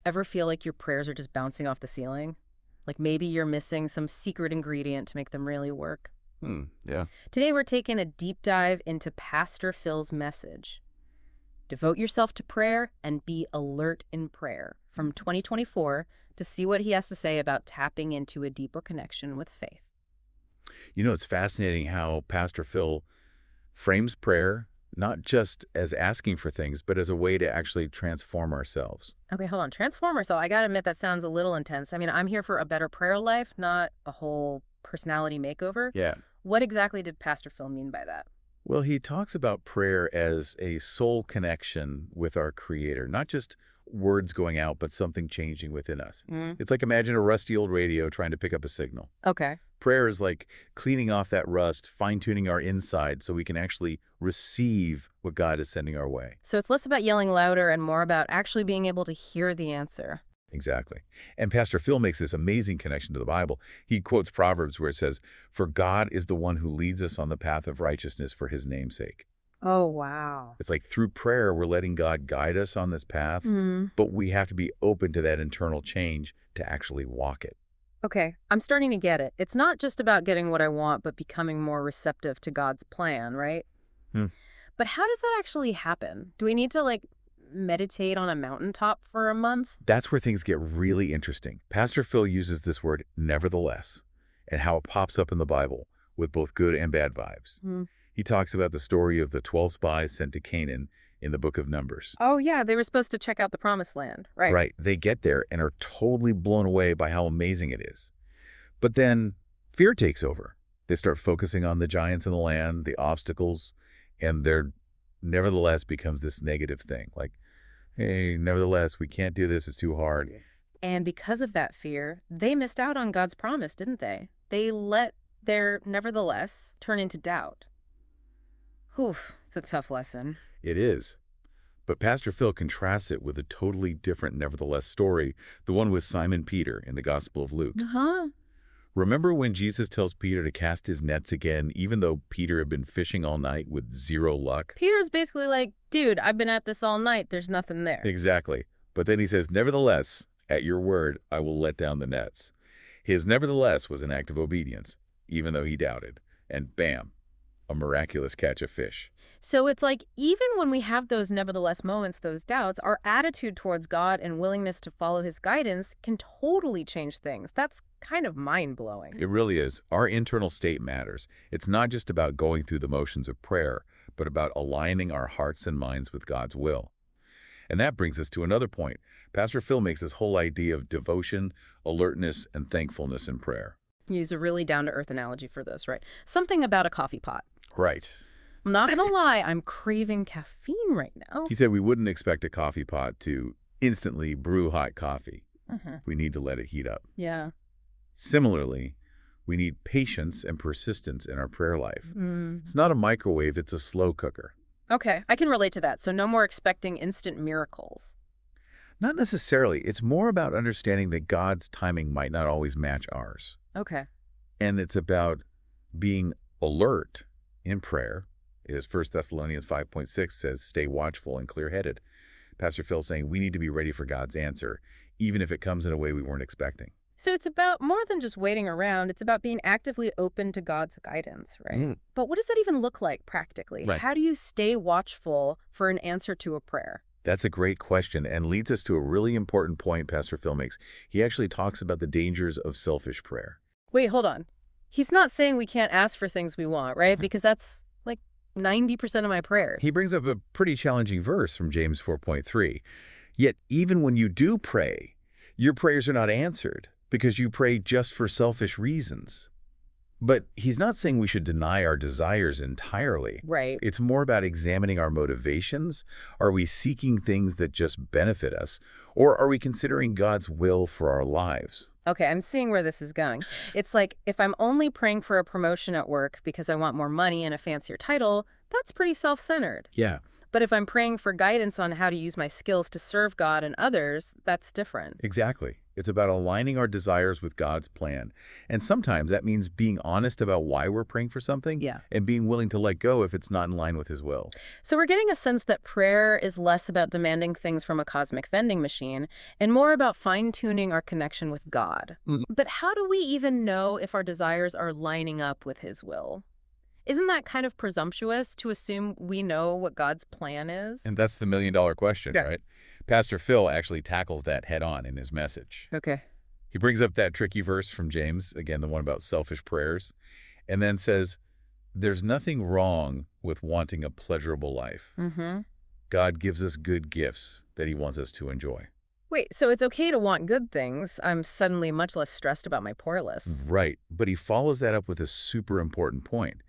Ever feel like your prayers are just bouncing off the ceiling? Like maybe you're missing some secret ingredient to make them really work? Yeah. Today we're taking a deep dive into Pastor Phil's message. Devote yourself to prayer and be alert in prayer from 2024 to see what he has to say about tapping into a deeper connection with faith. You know, it's fascinating how Pastor Phil frames prayer not just as asking for things, but as a way to actually transform ourselves. Okay, hold on. Transformer thought. I gotta admit that sounds a little intense. I mean, I'm here for a better prayer life, not a whole personality makeover. Yeah. What exactly did Pastor Phil mean by that? Well, he talks about prayer as a soul connection with our Creator, not just words going out, but something changing within us. It's like imagine a rusty old radio trying to pick up a signal. Okay. Prayer is like cleaning off that rust, fine-tuning our inside so we can actually receive what God is sending our way. So it's less about yelling louder and more about actually being able to hear the answer. Exactly. And Pastor Phil makes this amazing connection to the Bible. He quotes Proverbs where it says, "For God is the one who leads us on the path of righteousness for his name's sake." Oh, wow. It's like through prayer, we're letting God guide us on this path, but we have to be open to that internal change to actually walk it. Okay, I'm starting to get it. It's not just about getting what I want, but becoming more receptive to God's plan, right? But how does that actually happen? Do we need to, meditate on a mountaintop for a month? That's where things get really interesting. Pastor Phil uses this word, nevertheless, and how it pops up in the Bible with both good and bad vibes. He talks about the story of the 12 spies sent to Canaan in the book of Numbers. Oh, yeah, they were supposed to check out the promised land, right? Right. They get there and are totally blown away by how amazing it is. But then fear takes over. They start focusing on the giants in the land, the obstacles, and there nevertheless becomes this negative thing. Like, hey, nevertheless, we can't do this. It's too hard. And because of that fear, they missed out on God's promise, didn't they? They let their nevertheless turn into doubt. Whew, it's a tough lesson. It is. But Pastor Phil contrasts it with a totally different nevertheless story, the one with Simon Peter in the Gospel of Luke. Remember when Jesus tells Peter to cast his nets again, even though Peter had been fishing all night with zero luck? Peter's basically like, dude, I've been at this all night. There's nothing there. Exactly. But then he says, nevertheless, at your word, I will let down the nets. His nevertheless was an act of obedience, even though he doubted. And bam, a miraculous catch of fish. So it's like even when we have those nevertheless moments, those doubts, our attitude towards God and willingness to follow his guidance can totally change things. That's kind of mind-blowing. It really is. Our internal state matters. It's not just about going through the motions of prayer, but about aligning our hearts and minds with God's will. And that brings us to another point. Pastor Phil makes this whole idea of devotion, alertness, and thankfulness in prayer. Use a really down-to-earth analogy for this, right? Something about a coffee pot. Right. I'm not gonna lie, I'm craving caffeine right now. He said we wouldn't expect a coffee pot to instantly brew hot coffee. We need to let it heat up. Yeah. Similarly, we need patience and persistence in our prayer life. It's not a microwave, it's a slow cooker. Okay, I can relate to that. So no more expecting instant miracles. Not necessarily. It's more about understanding that God's timing might not always match ours. Okay. And it's about being alert in prayer. As 1 Thessalonians 5:6 says, stay watchful and clear-headed. Pastor Phil's saying we need to be ready for God's answer, even if it comes in a way we weren't expecting. So it's about more than just waiting around. It's about being actively open to God's guidance, right? But what does that even look like practically? Right. How do you stay watchful for an answer to a prayer? That's a great question and leads us to a really important point Pastor Phil makes. He actually talks about the dangers of selfish prayer. Wait, hold on. He's not saying we can't ask for things we want, right? Because that's like 90% of my prayers. He brings up a pretty challenging verse from James 4:3. Yet even when you do pray, your prayers are not answered because you pray just for selfish reasons. But he's not saying we should deny our desires entirely. Right. It's more about examining our motivations. Are we seeking things that just benefit us? Or are we considering God's will for our lives? Okay, I'm seeing where this is going. It's like if I'm only praying for a promotion at work because I want more money and a fancier title, that's pretty self-centered. Yeah. But if I'm praying for guidance on how to use my skills to serve God and others, that's different. Exactly. It's about aligning our desires with God's plan. And sometimes that means being honest about why we're praying for something Yeah. and being willing to let go if it's not in line with His will. So we're getting a sense that prayer is less about demanding things from a cosmic vending machine and more about fine-tuning our connection with God. But how do we even know if our desires are lining up with His will? Isn't that kind of presumptuous to assume we know what God's plan is? And that's the million-dollar question, Yeah. right? Pastor Phil actually tackles that head-on in his message. Okay. He brings up that tricky verse from James, again, the one about selfish prayers, and then says, there's nothing wrong with wanting a pleasurable life. Mm-hmm. God gives us good gifts that He wants us to enjoy. Wait, so it's okay to want good things. I'm suddenly much less stressed about my poor list. Right, but he follows that up with a super important point.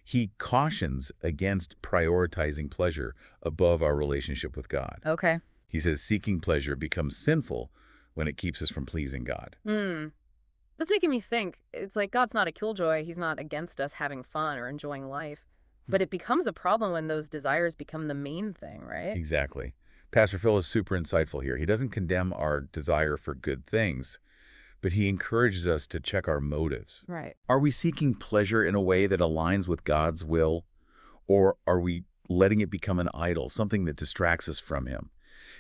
He cautions against prioritizing pleasure above our relationship with God. Okay. He says seeking pleasure becomes sinful when it keeps us from pleasing God. That's making me think. It's like God's not a killjoy. He's not against us having fun or enjoying life. But it becomes a problem when those desires become the main thing, right? Exactly. Pastor Phil is super insightful here. He doesn't condemn our desire for good things, but he encourages us to check our motives. Right. Are we seeking pleasure in a way that aligns with God's will, or are we letting it become an idol, something that distracts us from Him?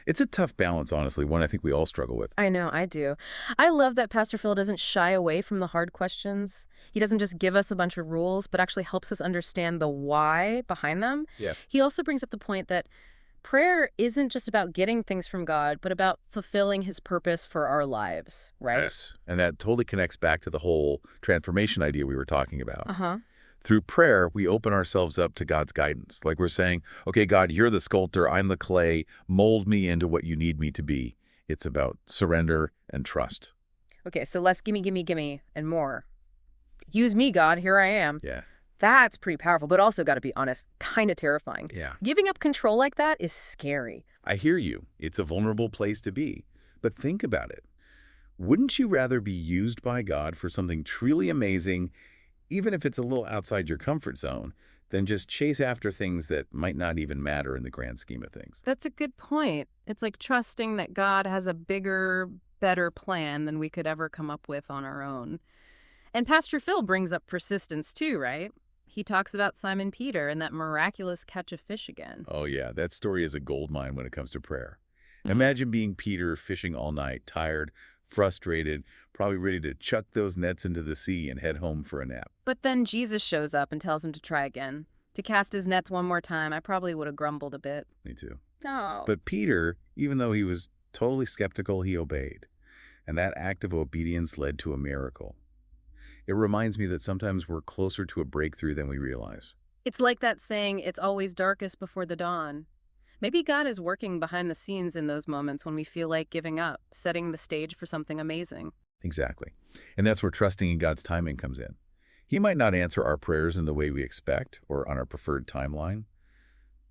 It's a tough balance, honestly, one I think we all struggle with. I know, I do. I love that Pastor Phil doesn't shy away from the hard questions. He doesn't just give us a bunch of rules, but actually helps us understand the why behind them. Yeah. He also brings up the point that prayer isn't just about getting things from God, but about fulfilling His purpose for our lives, right? Yes. And that totally connects back to the whole transformation idea we were talking about. Uh-huh. Through prayer, we open ourselves up to God's guidance. Like we're saying, okay, God, you're the sculptor, I'm the clay, mold me into what you need me to be. It's about surrender and trust. Okay, so less gimme, gimme, gimme, and more. Use me, God, here I am. Yeah. That's pretty powerful, but also, got to be honest, kind of terrifying. Yeah. Giving up control like that is scary. I hear you. It's a vulnerable place to be. But think about it. Wouldn't you rather be used by God for something truly amazing, even if it's a little outside your comfort zone, than just chase after things that might not even matter in the grand scheme of things? That's a good point. It's like trusting that God has a bigger, better plan than we could ever come up with on our own. And Pastor Phil brings up persistence too, right? He talks about Simon Peter and that miraculous catch of fish again. Oh yeah, that story is a goldmine when it comes to prayer. Imagine being Peter fishing all night, tired, frustrated, probably ready to chuck those nets into the sea and head home for a nap. But then Jesus shows up and tells him to try again. To cast his nets one more time, I probably would have grumbled a bit. Me too. Oh. But Peter, even though he was totally skeptical, he obeyed. And that act of obedience led to a miracle. It reminds me that sometimes we're closer to a breakthrough than we realize. It's like that saying, it's always darkest before the dawn. Maybe God is working behind the scenes in those moments when we feel like giving up, setting the stage for something amazing. Exactly. And that's where trusting in God's timing comes in. He might not answer our prayers in the way we expect or on our preferred timeline,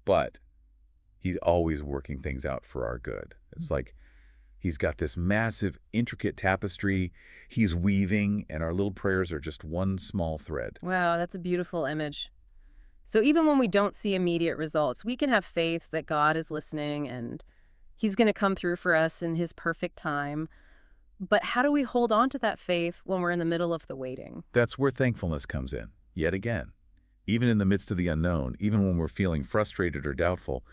but He's always working things out for our good. It's like He's got this massive, intricate tapestry He's weaving, and our little prayers are just one small thread. Wow, that's a beautiful image. So even when we don't see immediate results, we can have faith that God is listening and He's going to come through for us in His perfect time. But how do we hold on to that faith when we're in the middle of the waiting? That's where thankfulness comes in, yet again. Even in the midst of the unknown, even when we're feeling frustrated or doubtful,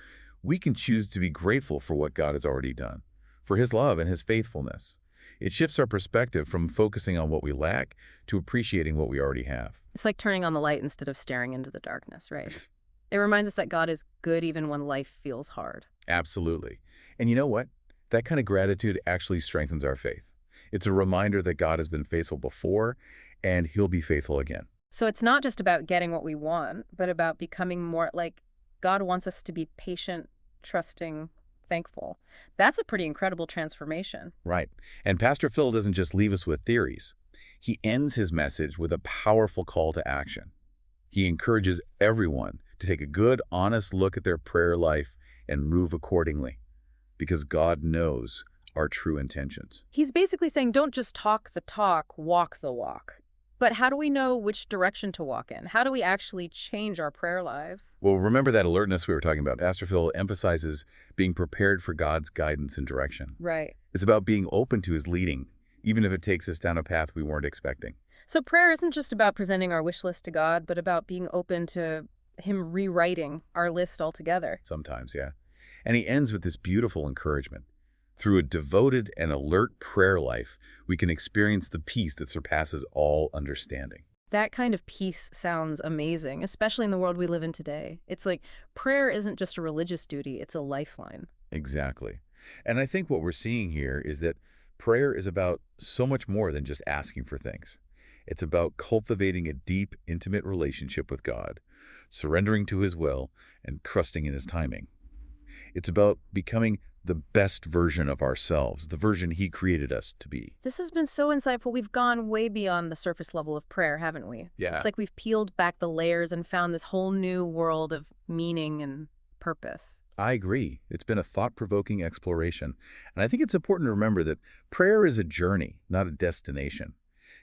we can choose to be grateful for what God has already done, for His love and His faithfulness. It shifts our perspective from focusing on what we lack to appreciating what we already have. It's like turning on the light instead of staring into the darkness, right? It reminds us that God is good even when life feels hard. Absolutely. And you know what? That kind of gratitude actually strengthens our faith. It's a reminder that God has been faithful before, and He'll be faithful again. So it's not just about getting what we want, but about becoming more like God wants us to be patient, trusting, thankful. That's a pretty incredible transformation. Right. And Pastor Phil doesn't just leave us with theories. He ends his message with a powerful call to action. He encourages everyone to take a good, honest look at their prayer life and move accordingly, because God knows our true intentions. He's basically saying, don't just talk the talk, walk the walk. But how do we know which direction to walk in? How do we actually change our prayer lives? Well, remember that alertness we were talking about. Pastor Phil emphasizes being prepared for God's guidance and direction. Right. It's about being open to his leading, even if it takes us down a path we weren't expecting. So prayer isn't just about presenting our wish list to God, but about being open to him rewriting our list altogether. Sometimes, yeah. And he ends with this beautiful encouragement. Through a devoted and alert prayer life, we can experience the peace that surpasses all understanding. That kind of peace sounds amazing, especially in the world we live in today. It's like prayer isn't just a religious duty, it's a lifeline. Exactly. And I think what we're seeing here is that prayer is about so much more than just asking for things. It's about cultivating a deep, intimate relationship with God, surrendering to his will, and trusting in his timing. It's about becoming the best version of ourselves, the version he created us to be. This has been so insightful. We've gone way beyond the surface level of prayer, haven't we? Yeah. It's like we've peeled back the layers and found this whole new world of meaning and purpose. I agree. It's been a thought-provoking exploration. And I think it's important to remember that prayer is a journey, not a destination.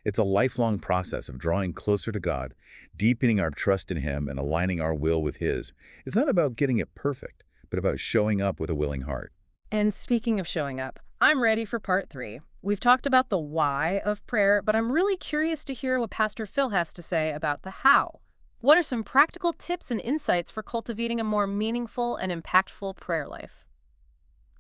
It's a lifelong process of drawing closer to God, deepening our trust in him, and aligning our will with his. It's not about getting it perfect, but about showing up with a willing heart. And speaking of showing up, I'm ready for part 3. We've talked about the why of prayer, but I'm really curious to hear what Pastor Phil has to say about the how. What are some practical tips and insights for cultivating a more meaningful and impactful prayer life?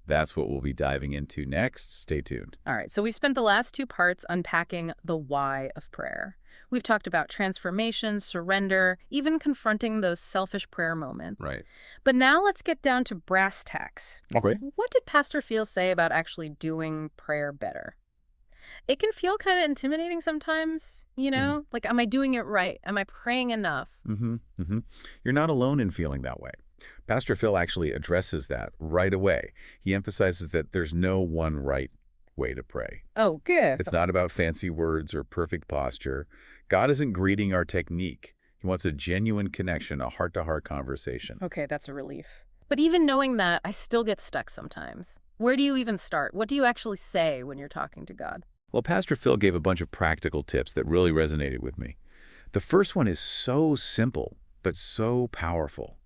That's what we'll be diving into next. Stay tuned. All right, so we've spent the last 2 parts unpacking the why of prayer. We've talked about transformation, surrender, even confronting those selfish prayer moments. Right. But now let's get down to brass tacks. Okay. What did Pastor Phil say about actually doing prayer better? It can feel kind of intimidating sometimes, you know? Like, am I doing it right? Am I praying enough? You're not alone in feeling that way. Pastor Phil actually addresses that right away. He emphasizes that there's no one right way to pray. Oh, good. It's not about fancy words or perfect posture. God isn't greeting our technique. He wants a genuine connection, a heart-to-heart conversation. Okay, that's a relief. But even knowing that, I still get stuck sometimes. Where do you even start? What do you actually say when you're talking to God? Well, Pastor Phil gave a bunch of practical tips that really resonated with me. The first one is so simple, but so powerful.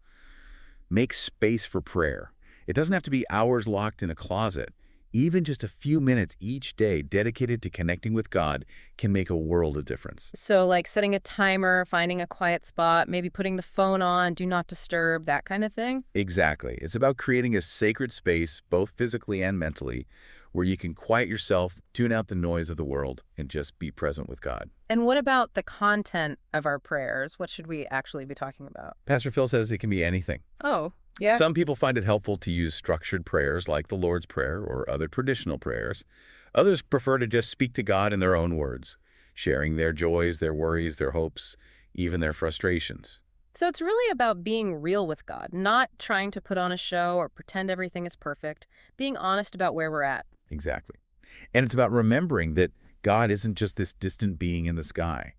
Make space for prayer. It doesn't have to be hours locked in a closet. Even just a few minutes each day dedicated to connecting with God can make a world of difference. So like setting a timer, finding a quiet spot, maybe putting the phone on, do not disturb, that kind of thing? Exactly. It's about creating a sacred space, both physically and mentally, where you can quiet yourself, tune out the noise of the world, and just be present with God. And what about the content of our prayers? What should we actually be talking about? Pastor Phil says it can be anything. Oh, yeah. Some people find it helpful to use structured prayers like the Lord's Prayer or other traditional prayers. Others prefer to just speak to God in their own words, sharing their joys, their worries, their hopes, even their frustrations. So it's really about being real with God, not trying to put on a show or pretend everything is perfect, being honest about where we're at. Exactly. And it's about remembering that God isn't just this distant being in the sky.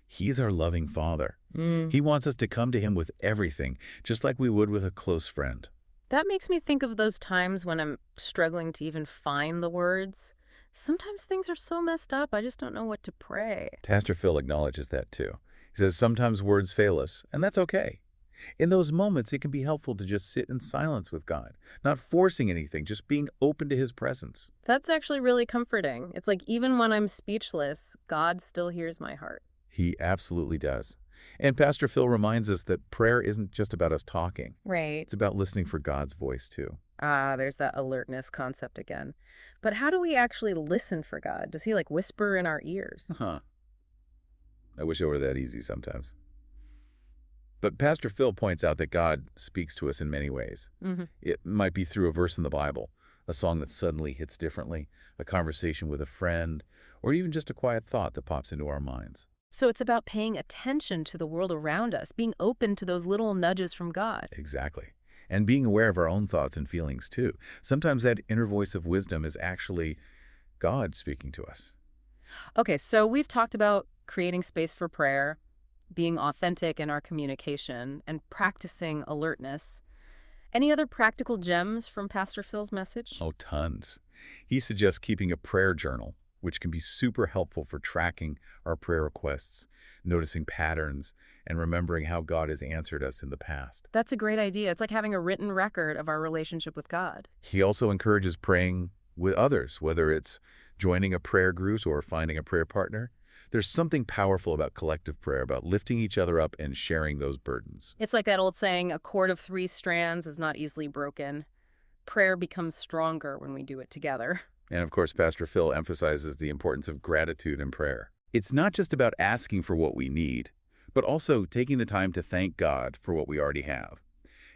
He's our loving Father. He wants us to come to him with everything, just like we would with a close friend. That makes me think of those times when I'm struggling to even find the words. Sometimes things are so messed up, I just don't know what to pray. Pastor Phil acknowledges that too. He says sometimes words fail us, and that's okay. In those moments, it can be helpful to just sit in silence with God, not forcing anything, just being open to his presence. That's actually really comforting. It's like even when I'm speechless, God still hears my heart. He absolutely does. And Pastor Phil reminds us that prayer isn't just about us talking. Right. It's about listening for God's voice too. Ah, there's that alertness concept again. But how do we actually listen for God? Does he like whisper in our ears? Huh. I wish it were that easy sometimes. But Pastor Phil points out that God speaks to us in many ways. It might be through a verse in the Bible, a song that suddenly hits differently, a conversation with a friend, or even just a quiet thought that pops into our minds. So it's about paying attention to the world around us, being open to those little nudges from God. Exactly. And being aware of our own thoughts and feelings too. Sometimes that inner voice of wisdom is actually God speaking to us. Okay, so we've talked about creating space for prayer, being authentic in our communication, and practicing alertness. Any other practical gems from Pastor Phil's message? Oh, tons. He suggests keeping a prayer journal, which can be super helpful for tracking our prayer requests, noticing patterns, and remembering how God has answered us in the past. That's a great idea. It's like having a written record of our relationship with God. He also encourages praying with others, whether it's joining a prayer group or finding a prayer partner. There's something powerful about collective prayer, about lifting each other up and sharing those burdens. It's like that old saying, a cord of three strands is not easily broken. Prayer becomes stronger when we do it together. And of course, Pastor Phil emphasizes the importance of gratitude in prayer. It's not just about asking for what we need, but also taking the time to thank God for what we already have.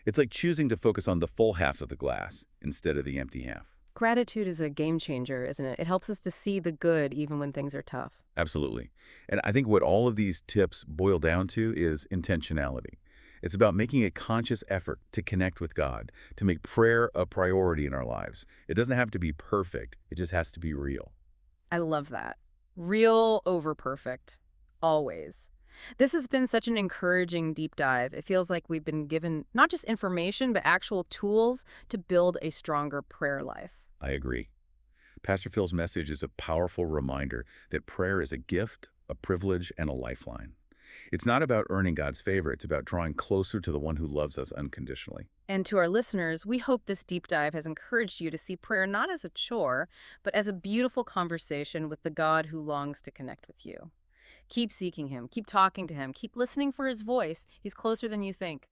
It's like choosing to focus on the full half of the glass instead of the empty half. Gratitude is a game changer, isn't it? It helps us to see the good even when things are tough. Absolutely. And I think what all of these tips boil down to is intentionality. It's about making a conscious effort to connect with God, to make prayer a priority in our lives. It doesn't have to be perfect. It just has to be real. I love that. Real over perfect. Always. This has been such an encouraging deep dive. It feels like we've been given not just information, but actual tools to build a stronger prayer life. I agree. Pastor Phil's message is a powerful reminder that prayer is a gift, a privilege, and a lifeline. It's not about earning God's favor. It's about drawing closer to the one who loves us unconditionally. And to our listeners, we hope this deep dive has encouraged you to see prayer not as a chore, but as a beautiful conversation with the God who longs to connect with you. Keep seeking him, keep talking to him, keep listening for his voice. He's closer than you think.